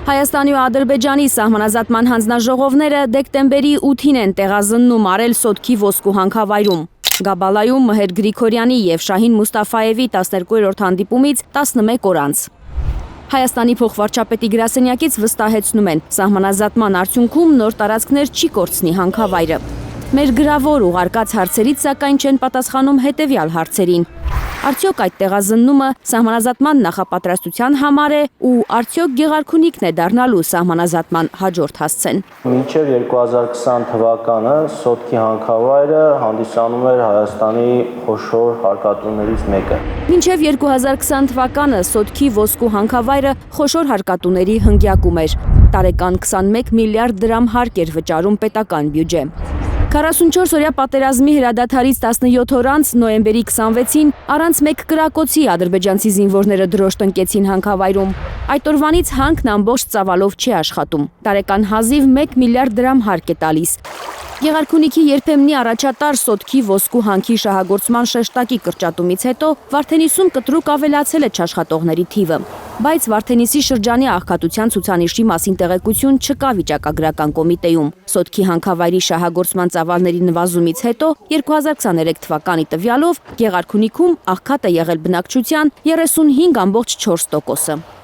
Հայաստանի ու Ադրբեջանի սահմանազատման հանձնաժողովները դեկտեմբերի 8-ին են տեղազննում արել Սոտքի ոսկու հանքավայրում։ Գաբալայում Մհեր Գրիգորյանի և Շահին Մուստաֆայևի 12-րդ հանդիպումից 11 օր անց։ Հայաստանի փոխվարչապետի գրասենյակից վստահեցնում են, սահմանազատման արդյունքում նոր տարածքներ չի կորցնի հանքավայրը։ Մեր գրավոր ուղարկած հարցերից սակայն չեն պատասխանում հետևյալ հարցերին. Արդյոք այդ տեղազննումը սահմանազատման նախապատրաստության համար է ու արդյոք Գեղարքունիքն է դառնալու սահմանազատման հաջորդ հասցեն։ Մինչև 2020 թվականը Սոտքի հանքավայրը հանդիսանում էր Հայաստանի խոշոր հարկատուներից մեկը։ Մինչև 2020 թվականը Սոտքի ոսկու հանքավայրը խոշոր հարկատուների հնգյակում էր։ Տարեկան 21 միլիարդ դրամ հարկ էր վճարում պետական բյուջե։ 44-օրյա պատերազմի հրադադարից 17 օր անց նոյեմբերի 26-ին առանց մեկ կրակոցի ադրբեջանցի զինվորները դրոշ տնկեցին հանքավայրում։ Այդ օրվանից հանքն ամբողջ ծավալով չի աշխատում։ Տարեկան հազիվ 1 միլիարդ դրամ հարկ է տալիս։ Գեղարքունիքի երբեմնի առաջատար Սոտքի ոսկու հանքի շահագործման շեշտակի կրճատումից հետո Վարդենիսում կտրուկ ավելացել է չաշխատողների թիվը։ Բայց Վարդենիսի շրջանի աղքատության ցուցանիշի մասին տեղեկություն չկա վիճակագրական կոմիտեում։ Սոտքի հանքավայրի շահագործման ծավալների նվազումից հետո 2023 թվականի տվյալով Գեղարքունիքում աղքատ է եղել բնակչության 35.4%-ը։